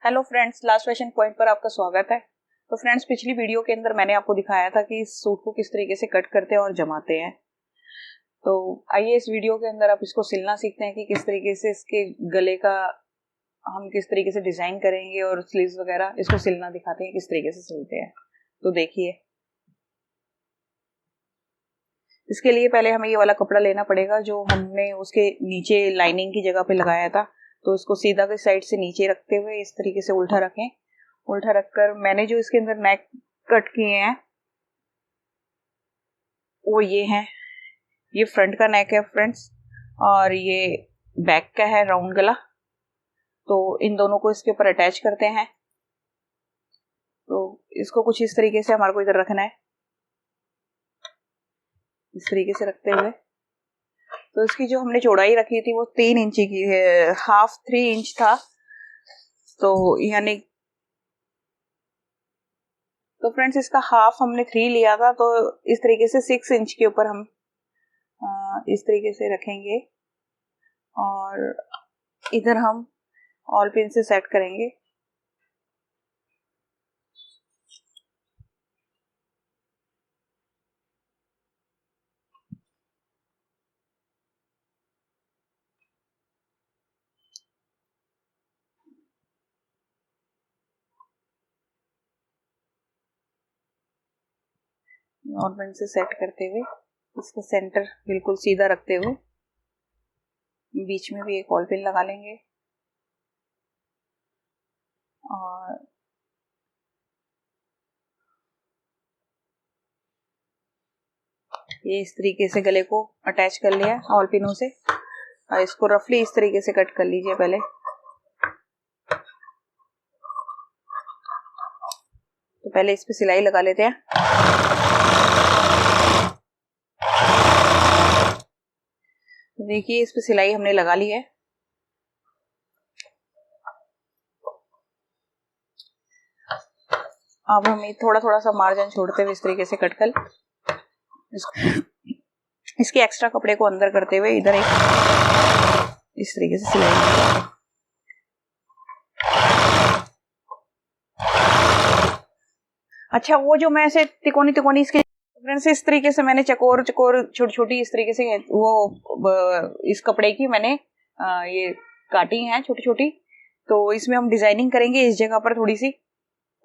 Hello friends, last fashion point पर आपका स्वागत है। तो फ्रेंड्स, पिछली वीडियो के अंदर मैंने आपको दिखाया था कि इस सूट को किस तरीके से कट करते हैं और जमाते हैं। तो आइए इस वीडियो के अंदर आप इसको सिलना सीखते हैं कि किस तरीके से इसके गले का हम किस तरीके से डिजाइन करेंगे और स्लीव्स वगैरह इसको सिलना दिखाते हैं किस तरीके से सिलते हैं। तो देखिए, इसके लिए पहले हमें ये वाला कपड़ा लेना पड़ेगा जो हमने उसके नीचे लाइनिंग की जगह पे लगाया था। तो इसको सीधा के साइड से नीचे रखते हुए इस तरीके से उल्टा रखें। उल्टा रखकर मैंने जो इसके अंदर नेक कट किए हैं वो ये हैं। ये फ्रंट का नेक है फ्रेंड्स, और ये बैक का है राउंड गला। तो इन दोनों को इसके ऊपर अटैच करते हैं। तो इसको कुछ इस तरीके से हमारे को इधर रखना है, इस तरीके से रखते हुए। तो इसकी जो हमने चौड़ाई रखी थी वो 3 इंच की है, हाफ 3 इंच था। तो यानी तो फ्रेंड्स, इसका हाफ हमने 3 लिया था। तो इस तरीके से 6 इंच के ऊपर हम इस तरीके से रखेंगे और इधर हम ऑल पिन से सेट करेंगे। ऑल पिन से सेट करते हुए इसका सेंटर बिल्कुल सीधा रखते हुए बीच में भी एक ऑल पिन लगा लेंगे और ये इस तरीके से गले को अटैच कर लिया ऑल पिनों से। और इसको रफली इस तरीके से कट कर लीजिए पहले। तो पहले इस पे सिलाई लगा लेते हैं। देखिए, इस पे सिलाई हमने लगा ली है। अब हम थोड़ा थोड़ा सा मार्जिन छोड़ते हुए इस तरीके से कट कर इसके एक्स्ट्रा कपड़े को अंदर करते हुए इधर एक इस तरीके से सिलाई। अच्छा, वो जो मैं ऐसे तिकोनी तिकोनी इसके फ्रेंड्स इस तरीके से मैंने चकोर चकोर छोटी छोटी इस तरीके से वो इस कपड़े की मैंने ये काटी हैं छोटी छोटी। तो इसमें हम डिजाइनिंग करेंगे इस जगह पर थोड़ी सी।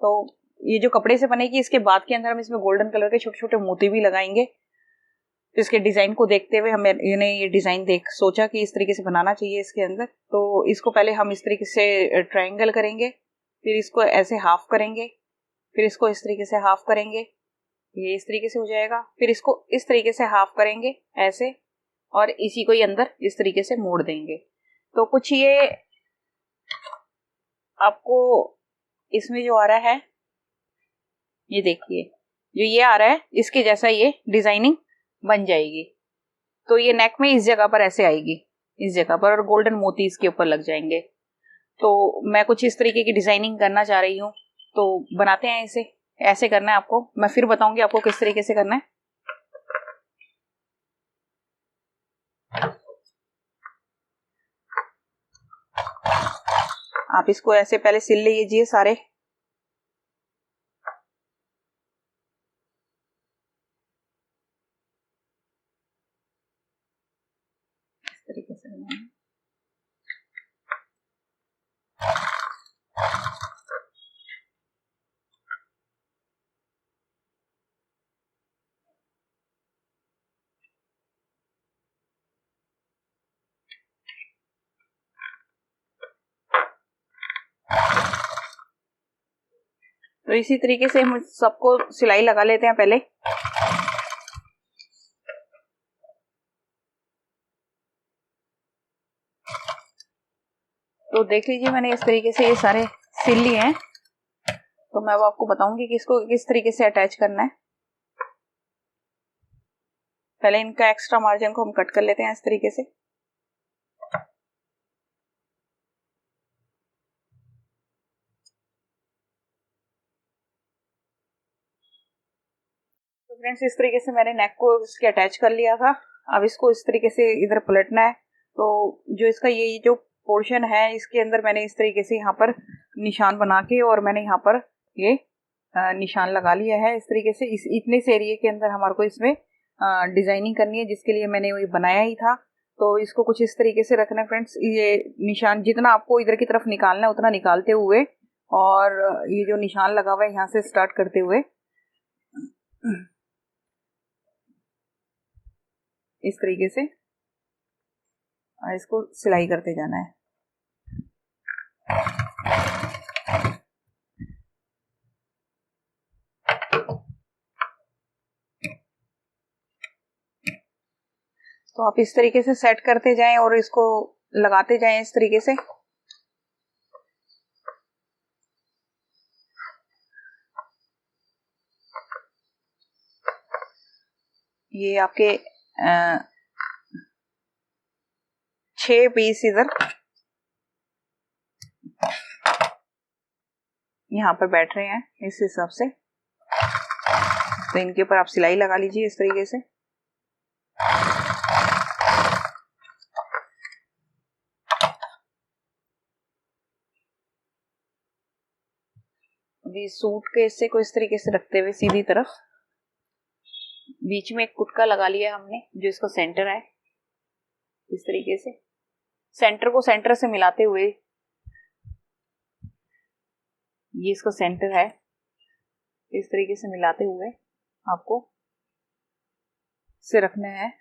तो ये जो कपड़े से बनेगी इसके बाद के अंदर हम इसमें गोल्डन कलर के छोटे छोटे मोती भी लगाएंगे। तो इसके डिजाइन को देखते हुए हमने ये डिजाइन देख सोचा कि इस तरीके से बनाना चाहिए इसके अंदर। तो इसको पहले हम इस तरीके से ट्रायंगल करेंगे, फिर इसको ऐसे हाफ करेंगे, फिर इसको इस तरीके से हाफ करेंगे, ये इस तरीके से हो जाएगा। फिर इसको इस तरीके से हाफ करेंगे ऐसे, और इसी को ही अंदर इस तरीके से मोड़ देंगे। तो कुछ ये आपको इसमें जो आ रहा है, ये देखिए जो ये आ रहा है इसके जैसा ये डिजाइनिंग बन जाएगी। तो ये नेक में इस जगह पर ऐसे आएगी, इस जगह पर, और गोल्डन मोती इसके ऊपर लग जाएंगे। तो मैं कुछ इस तरीके की डिजाइनिंग करना चाह रही हूँ। तो बनाते हैं इसे। ऐसे करना है आपको, मैं फिर बताऊंगी आपको किस तरीके से करना है। आप इसको ऐसे पहले सिल लीजिए सारे। इस तरीके से बनाना है। तो इसी तरीके से हम सबको सिलाई लगा लेते हैं पहले। तो देख लीजिए, मैंने इस तरीके से ये सारे सिल लिए हैं। तो मैं अब आपको बताऊंगी कि इसको किस तरीके से अटैच करना है। पहले इनका एक्स्ट्रा मार्जिन को हम कट कर लेते हैं इस तरीके से। तो फ्रेंड्स, इस तरीके से मैंने नेक को इसके अटैच कर लिया था। अब इसको इस तरीके से इधर पलटना है। तो जो इसका ये जो पोर्शन है इसके अंदर मैंने इस तरीके से यहाँ पर निशान बना के और मैंने यहाँ पर ये निशान लगा लिया है। इस तरीके से इतने से एरिया के अंदर हमारे को इसमें डिजाइनिंग करनी है, जिसके लिए मैंने ये बनाया ही था। तो इसको कुछ इस तरीके से रखना है फ्रेंड्स। ये निशान जितना आपको इधर की तरफ निकालना है उतना निकालते हुए, और ये जो निशान लगा हुआ है यहाँ से स्टार्ट करते हुए इस तरीके से इसको सिलाई करते जाना है। तो आप इस तरीके से सेट करते जाएं और इसको लगाते जाएं इस तरीके से। ये आपके 6 पीस इधर यहाँ पर बैठ रहे हैं इस हिसाब से। तो इनके ऊपर आप सिलाई लगा लीजिए इस तरीके से। अभी सूट के हिस्से को इस तरीके से रखते हुए सीधी तरफ बीच में एक कुटका लगा लिया हमने, जो इसका सेंटर है। इस तरीके से सेंटर को सेंटर से मिलाते हुए, ये इसका सेंटर है, इस तरीके से मिलाते हुए आपको इसे रखना है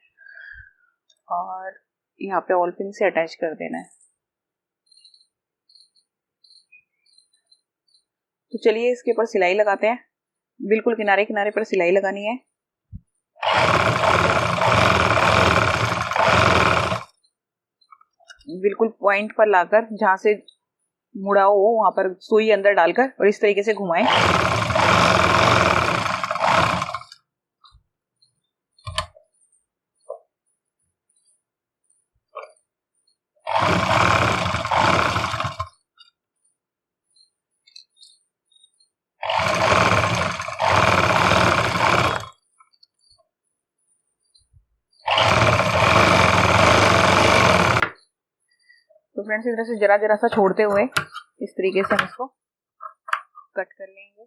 और यहाँ पे ऑल पिन से अटैच कर देना है। तो चलिए इसके ऊपर सिलाई लगाते हैं। बिल्कुल किनारे किनारे पर सिलाई लगानी है। बिल्कुल पॉइंट पर लाकर, जहां से मुड़ा हो वहां पर सुई अंदर डालकर और इस तरीके से घुमाएं। तो फ्रेंड्स इधर से जरा जरा सा छोड़ते हुए इस तरीके से हम इसको कट कर लेंगे।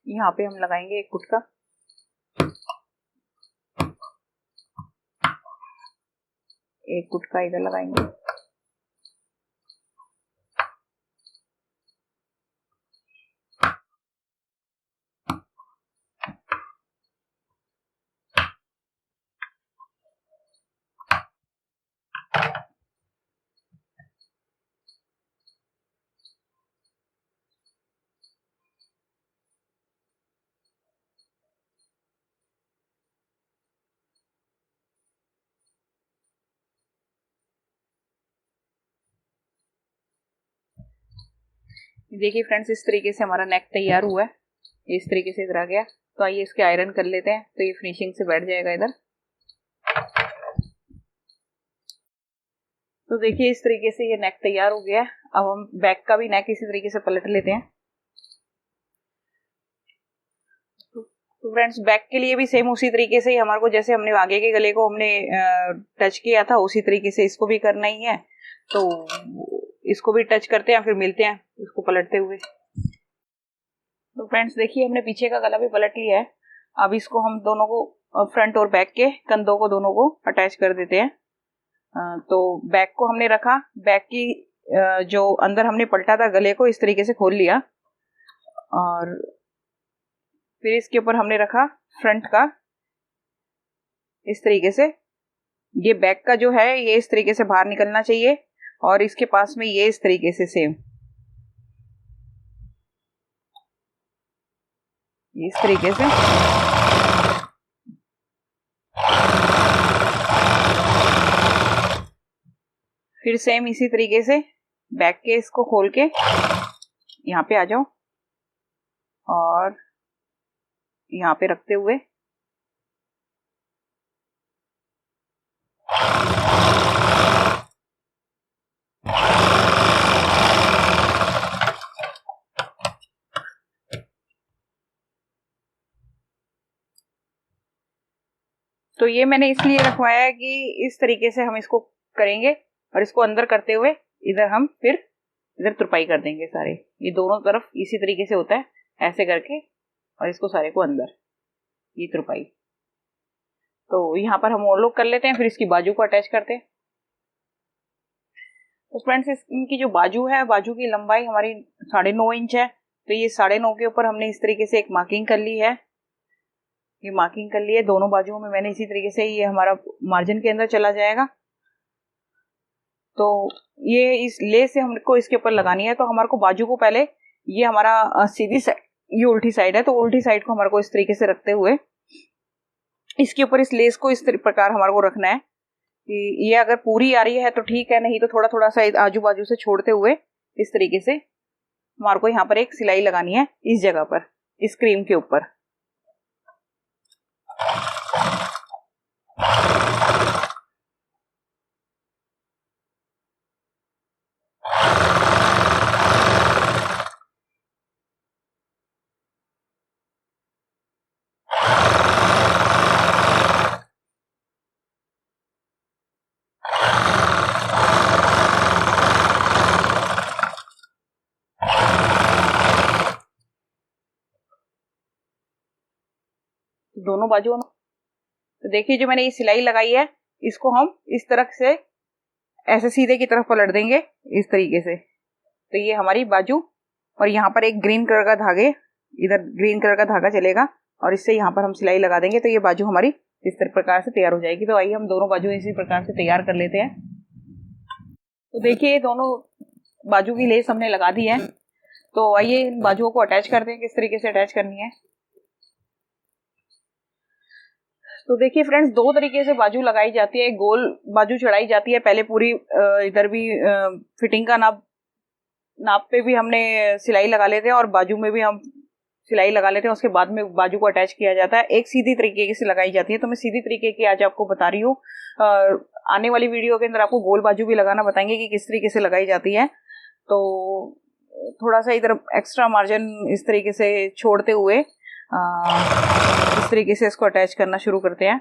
यहाँ पे हम लगाएंगे एक गुटका, एक गुटका इधर लगाएंगे। देखिए फ्रेंड्स इस तरीके से हमारा नेक तैयार हुआ है। इस तरीके से इधर आ गया। तो आइए इसके आयरन कर लेते हैं, तो ये फिनिशिंग से बैठ जाएगा इधर। तो देखिए इस तरीके से ये नेक तैयार हो गया है। अब हम बैक का भी नेक इसी तरीके से पलट लेते हैं। तो फ्रेंड्स बैक के लिए भी सेम उसी तरीके से ही हमारे को, जैसे हमने आगे के गले को हमने टच किया था, उसी तरीके से इसको भी करना ही है। तो इसको भी टच करते हैं, फिर मिलते हैं इसको पलटते हुए। तो फ्रेंड्स देखिए हमने पीछे का गला भी पलट लिया है। अब इसको हम दोनों को, फ्रंट और बैक के कंधों को दोनों को अटैच कर देते हैं। तो बैक को हमने रखा, बैक की जो अंदर हमने पलटा था गले को इस तरीके से खोल लिया, और फिर इसके ऊपर हमने रखा फ्रंट का इस तरीके से। ये बैक का जो है ये इस तरीके से बाहर निकलना चाहिए, और इसके पास में ये इस तरीके से सेम इस तरीके से। फिर सेम इसी तरीके से बैक के इसको खोल के यहाँ पे आ जाओ, और यहाँ पे रखते हुए तो ये मैंने इसलिए रखवाया है कि इस तरीके से हम इसको करेंगे और इसको अंदर करते हुए इधर हम फिर इधर तुरपाई कर देंगे सारे, ये दोनों तरफ इसी तरीके से होता है, ऐसे करके और इसको सारे को अंदर ये तुरपाई। तो यहाँ पर हम और लोग कर लेते हैं, फिर इसकी बाजू को अटैच करते हैं। तो फ्रेंड्स इनकी जो बाजू है, बाजू की लंबाई हमारी 9.5 इंच है। तो ये 9.5 के ऊपर हमने इस तरीके से एक मार्किंग कर ली है, ये मार्किंग कर ली है दोनों बाजुओं में मैंने इसी तरीके से, ये हमारा मार्जिन के अंदर चला जाएगा। तो ये इस लेस से हमको इसके ऊपर लगानी है। तो हमारे को बाजू को पहले, ये हमारा सीधी साइड, ये उल्टी साइड है, तो उल्टी साइड को हमारे को इस तरीके से रखते हुए इसके ऊपर इस लेस को इस प्रकार हमारे को रखना है कि ये अगर पूरी आ रही है तो ठीक है, नहीं तो थोड़ा थोड़ा सा आजू बाजू से छोड़ते हुए इस तरीके से हमारे को यहाँ पर एक सिलाई लगानी है इस जगह पर, इस क्रीम के ऊपर। दोनों बाजुओं में तो देखिए जो मैंने ये सिलाई लगाई है, इसको हम इस तरफ से ऐसे सीधे की तरफ पलट देंगे इस तरीके से। तो ये हमारी बाजू, और यहाँ पर एक ग्रीन कलर का धागे, इधर ग्रीन कलर का धागा चलेगा और इससे यहाँ पर हम सिलाई लगा देंगे। तो ये बाजू हमारी इस तरह प्रकार से तैयार हो जाएगी। तो आइए हम दोनों बाजू इसी प्रकार से तैयार कर लेते हैं। तो देखिए ये दोनों बाजू की लेस हमने लगा दी है। तो आइए इन बाजुओं को अटैच करते हैं, किस तरीके से अटैच करनी है। तो देखिए फ्रेंड्स, दो तरीके से बाजू लगाई जाती है। गोल बाजू चढ़ाई जाती है, पहले पूरी इधर भी फिटिंग का नाप पे भी हमने सिलाई लगा लेते हैं और बाजू में भी हम सिलाई लगा लेते हैं, उसके बाद में बाजू को अटैच किया जाता है। एक सीधी तरीके से लगाई जाती है, तो मैं सीधी तरीके की आज आपको बता रही हूँ। आने वाली वीडियो के अंदर आपको गोल बाजू भी लगाना बताएंगे कि किस तरीके से लगाई जाती है। तो थोड़ा सा इधर एक्स्ट्रा मार्जिन इस तरीके से छोड़ते हुए इस तरीके से इसको अटैच करना शुरू करते हैं।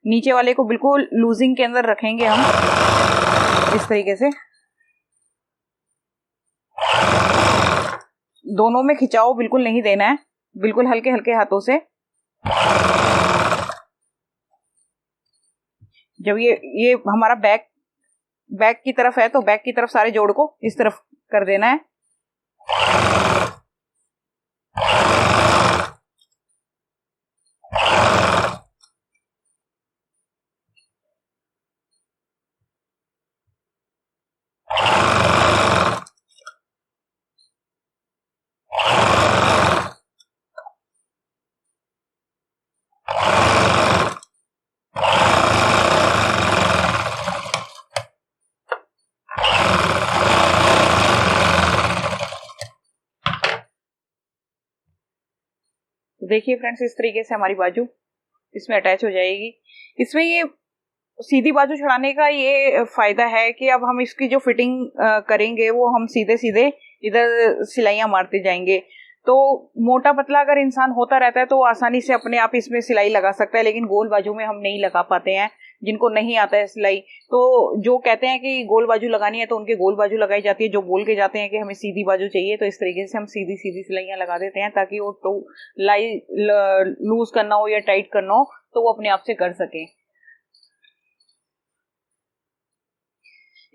नीचे वाले को बिल्कुल लूजिंग के अंदर रखेंगे हम इस तरीके से। दोनों में खिंचाव बिल्कुल नहीं देना है, बिल्कुल हल्के हल्के हाथों से। जब ये हमारा बैक की तरफ है, तो बैक की तरफ सारे जोड़ को इस तरफ कर देना है। देखिए फ्रेंड्स, इस तरीके से हमारी बाजू इसमें अटैच हो जाएगी। इसमें ये सीधी बाजू चढ़ाने का ये फायदा है कि अब हम इसकी जो फिटिंग करेंगे वो हम सीधे सीधे इधर सिलाइयां मारते जाएंगे। तो मोटा पतला अगर इंसान होता रहता है तो आसानी से अपने आप इसमें सिलाई लगा सकता है, लेकिन गोल बाजू में हम नहीं लगा पाते हैं, जिनको नहीं आता है सिलाई। तो जो कहते हैं कि गोल बाजू लगानी है तो उनके गोल बाजू लगाई जाती है, जो बोल के जाते हैं कि हमें सीधी बाजू चाहिए तो इस तरीके से हम सीधी सीधी सिलाइयां लगा देते हैं, ताकि वो तो लूज करना हो या टाइट करना हो तो वो अपने आप से कर सके।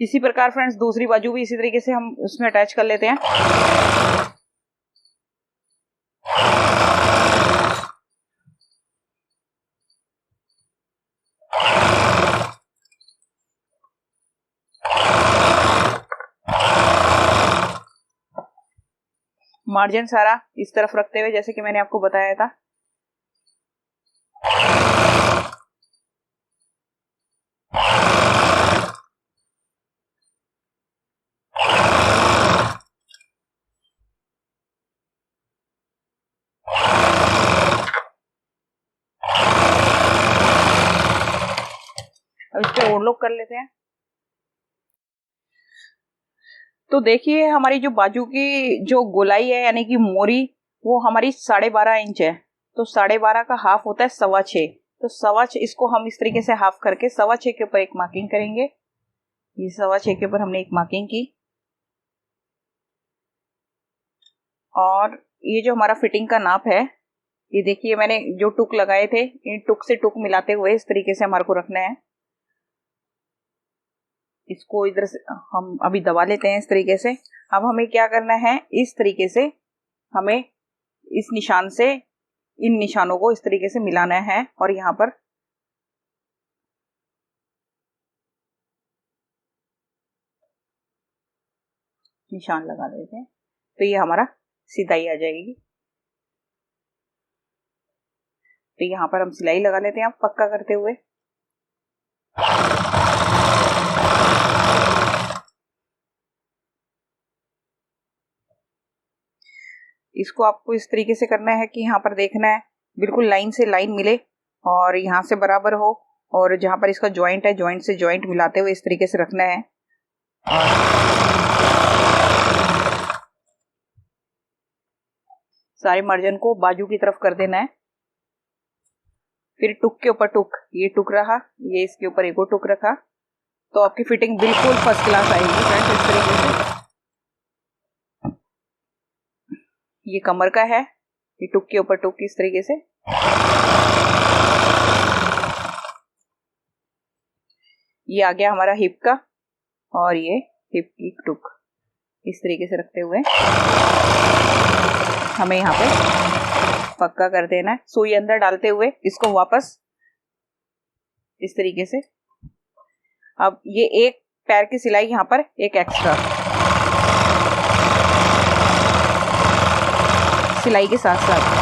इसी प्रकार फ्रेंड्स दूसरी बाजू भी इसी तरीके से हम उसमें अटैच कर लेते हैं। मार्जिन सारा इस तरफ रखते हुए, जैसे कि मैंने आपको बताया था। अब इसको और लोग कर लेते हैं। तो देखिए हमारी जो बाजू की जो गोलाई है, यानी कि मोरी, वो हमारी 12.5 इंच है। तो 12.5 का हाफ होता है 6.25। तो इसको हम इस तरीके से हाफ करके 6.25 के ऊपर एक मार्किंग करेंगे। ये 6.25 के ऊपर हमने एक मार्किंग की, और ये जो हमारा फिटिंग का नाप है, ये देखिए मैंने जो टुक लगाए थे, इन टुक से टुक मिलाते हुए इस तरीके से हमारे को रखना है। इसको इधर से हम अभी दबा लेते हैं इस तरीके से। अब हमें क्या करना है, इस तरीके से हमें इस निशान से इन निशानों को इस तरीके से मिलाना है और यहाँ पर निशान लगा देते हैं, तो ये हमारा सिलाई आ जाएगी। तो यहाँ पर हम सिलाई लगा लेते हैं अब पक्का करते हुए। इसको आपको इस तरीके से करना है कि यहाँ पर देखना है बिल्कुल लाइन से लाइन मिले और यहाँ से बराबर हो, और जहाँ पर इसका जॉइंट है जॉइंट से जॉइंट मिलाते हुए इस तरीके से रखना है। सारे मार्जिन को बाजू की तरफ कर देना है। फिर टुक के ऊपर टुक, ये टुक रहा, ये इसके ऊपर एक और टुक रखा, तो आपकी फिटिंग बिल्कुल फर्स्ट क्लास आएगी फ्रेंड्स। इस तरीके से ये कमर का है, ये टुक के ऊपर टुक इस तरीके से। ये आ गया हमारा हिप का, और ये हिप की टुक इस तरीके से रखते हुए हमें यहाँ पे पक्का कर देना है। सुई अंदर डालते हुए इसको वापस इस तरीके से। अब ये एक पैर की सिलाई यहाँ पर एक एक्स्ट्रा सिलाई के साथ साथ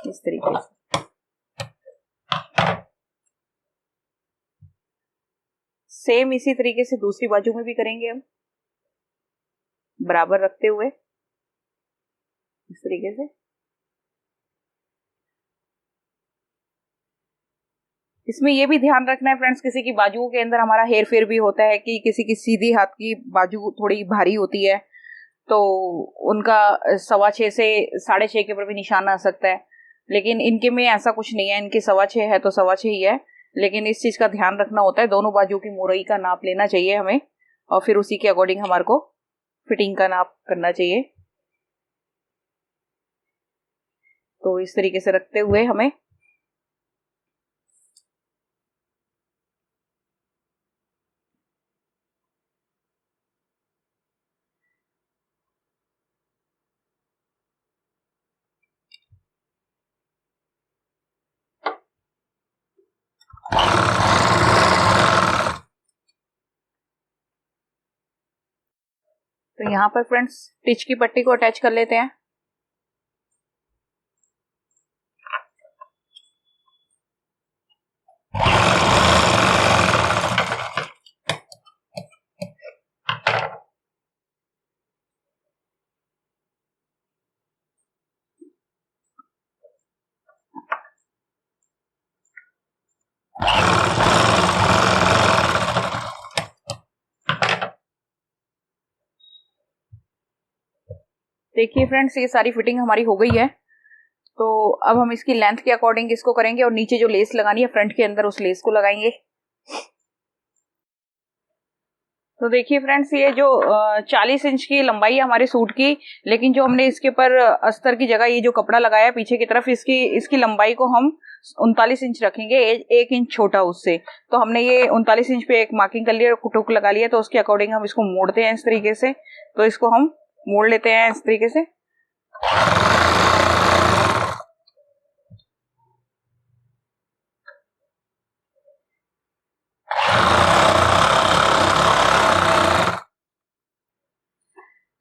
इस तरीके से। सेम इसी तरीके से दूसरी बाजू में भी करेंगे हम, बराबर रखते हुए इस तरीके से। इसमें ये भी ध्यान रखना है फ्रेंड्स, किसी की बाजुओं के अंदर हमारा हेर फेर भी होता है कि किसी की सीधी हाथ की बाजू थोड़ी भारी होती है, तो उनका 6.25 से 6.5 के ऊपर भी निशान आ सकता है। लेकिन इनके में ऐसा कुछ नहीं है, इनकी 6.25 है तो 6.25 ही है। लेकिन इस चीज का ध्यान रखना होता है, दोनों बाजू की मोरई का नाप लेना चाहिए हमें, और फिर उसी के अकॉर्डिंग हमारे को फिटिंग का नाप करना चाहिए। तो इस तरीके से रखते हुए हमें तो यहाँ पर फ्रेंड्स स्टिच की पट्टी को अटैच कर लेते हैं। देखिए फ्रेंड्स ये सारी फिटिंग हमारी हो गई है। तो अब हम इसकी लेंथ के अकॉर्डिंग इसको करेंगे, और नीचे जो लेस लगानी है फ्रंट के अंदर उस लेस को लगाएंगे। तो देखिए फ्रेंड्स ये जो 40 इंच की लंबाई है हमारे सूट की, लेकिन जो हमने इसके ऊपर अस्तर की जगह ये जो कपड़ा लगाया पीछे की तरफ, इसकी लंबाई को हम 39 इंच रखेंगे, 1 इंच छोटा उससे। तो हमने ये 39 इंच पे एक मार्किंग कर लिया, टुक लगा लिया, तो उसके अकॉर्डिंग हम इसको मोड़ते हैं इस तरीके से। तो इसको हम मोड़ लेते हैं इस तरीके से।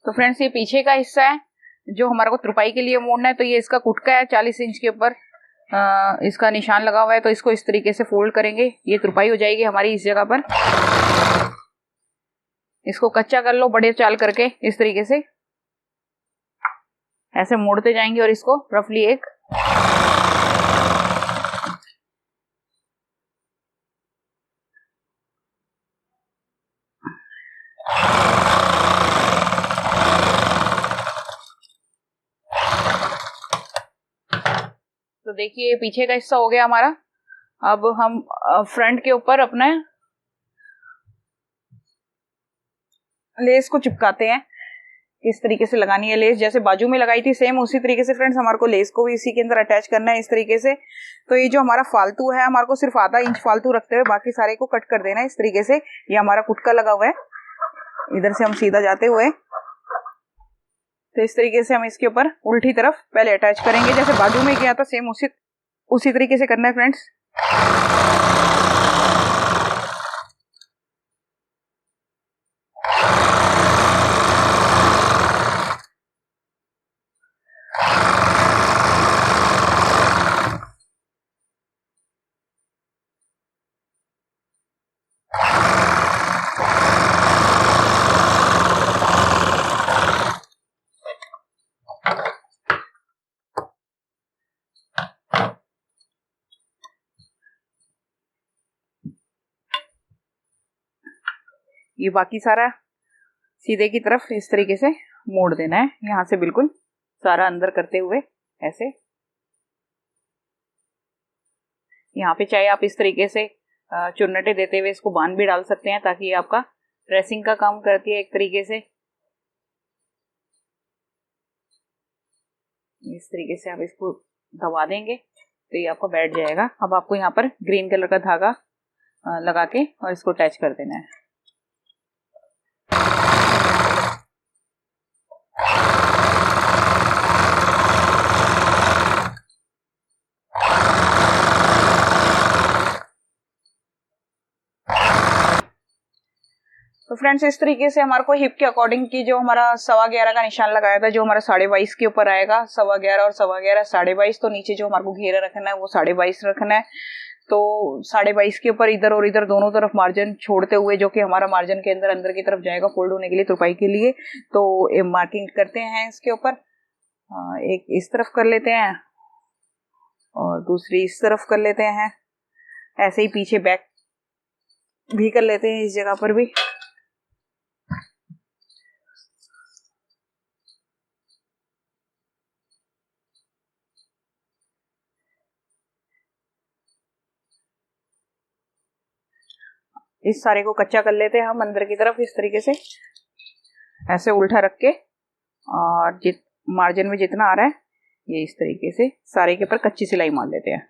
तो फ्रेंड्स ये पीछे का हिस्सा है जो हमारे को तुरपाई के लिए मोड़ना है। तो ये इसका कुटका है, 40 इंच के ऊपर इसका निशान लगा हुआ है। तो इसको इस तरीके से फोल्ड करेंगे, ये तुरपाई हो जाएगी हमारी इस जगह पर। इसको कच्चा कर लो बड़े चाल करके, इस तरीके से ऐसे मोड़ते जाएंगे और इसको रफली एक देखिए पीछे का हिस्सा हो गया हमारा। अब हम फ्रंट के ऊपर अपने लेस को चिपकाते हैं। इस तरीके से लगानी है लेस, जैसे बाजू में लगाई थी सेम उसी तरीके से फ्रेंड्स हमारे को लेस को भी इसी के अंदर अटैच करना है इस तरीके से। तो ये जो हमारा फालतू है हमारे को सिर्फ आधा इंच फालतू रखते हुए बाकी सारे को कट कर देना है इस तरीके से। ये हमारा कुटका लगा हुआ है, इधर से हम सीधा जाते हुए तो इस तरीके से हम इसके ऊपर उल्टी तरफ पहले अटैच करेंगे, जैसे बाजू में किया था सेम उसी तरीके से करना है फ्रेंड्स। ये बाकी सारा सीधे की तरफ इस तरीके से मोड़ देना है, यहाँ से बिल्कुल सारा अंदर करते हुए ऐसे। यहाँ पे चाहे आप इस तरीके से चुन्नटे देते हुए इसको बांध भी डाल सकते हैं ताकि आपका ड्रेसिंग का काम करती है एक तरीके से। इस तरीके से आप इसको दबा देंगे तो ये आपका बैठ जाएगा। अब आपको यहाँ पर ग्रीन कलर का धागा लगा के और इसको अटैच कर देना है। तो फ्रेंड्स इस तरीके से हमारे को हिप के अकॉर्डिंग की जो हमारा 11.25 का निशान लगाया था, जो हमारा 22.5 के ऊपर आएगा, 11.25 और 11.25 22.5, तो नीचे जो हमारे को घेरा रखना है वो 22.5 रखना है। तो 22.5 के ऊपर इधर और इधर दोनों तरफ मार्जिन छोड़ते हुए, जो कि हमारा मार्जिन के अंदर की तरफ जाएगा फोल्ड होने के लिए तुरपाई के लिए, तो मार्किंग करते हैं इसके ऊपर। एक इस तरफ कर लेते हैं और दूसरी इस तरफ कर लेते हैं, ऐसे ही पीछे बैक भी कर लेते हैं इस जगह पर भी। इस सारे को कच्चा कर लेते हैं हम अंदर की तरफ इस तरीके से, ऐसे उल्टा रख के, और मार्जिन में जितना आ रहा है ये इस तरीके से सारे के ऊपर कच्ची सिलाई मार देते हैं।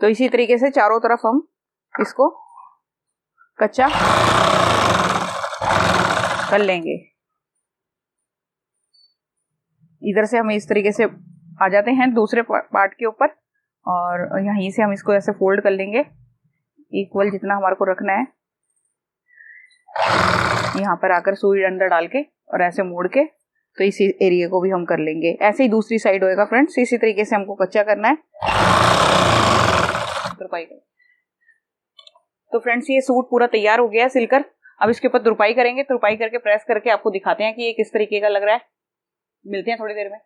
तो इसी तरीके से चारों तरफ हम इसको कच्चा कर लेंगे। इधर से हम इस तरीके से आ जाते हैं दूसरे पार्ट के ऊपर, और यहीं से हम इसको ऐसे फोल्ड कर लेंगे इक्वल जितना हमारे को रखना है। यहाँ पर आकर सुई अंदर डाल के और ऐसे मोड़ के, तो इसी एरिया को भी हम कर लेंगे। ऐसे ही दूसरी साइड होएगा फ्रेंड्स, इसी तरीके से हमको कच्चा करना है। तो फ्रेंड्स ये सूट पूरा तैयार हो गया है सिलकर। अब इसके ऊपर तुरपाई करेंगे, तुरपाई करके प्रेस करके आपको दिखाते हैं कि ये किस तरीके का लग रहा है। मिलते हैं थोड़ी देर में।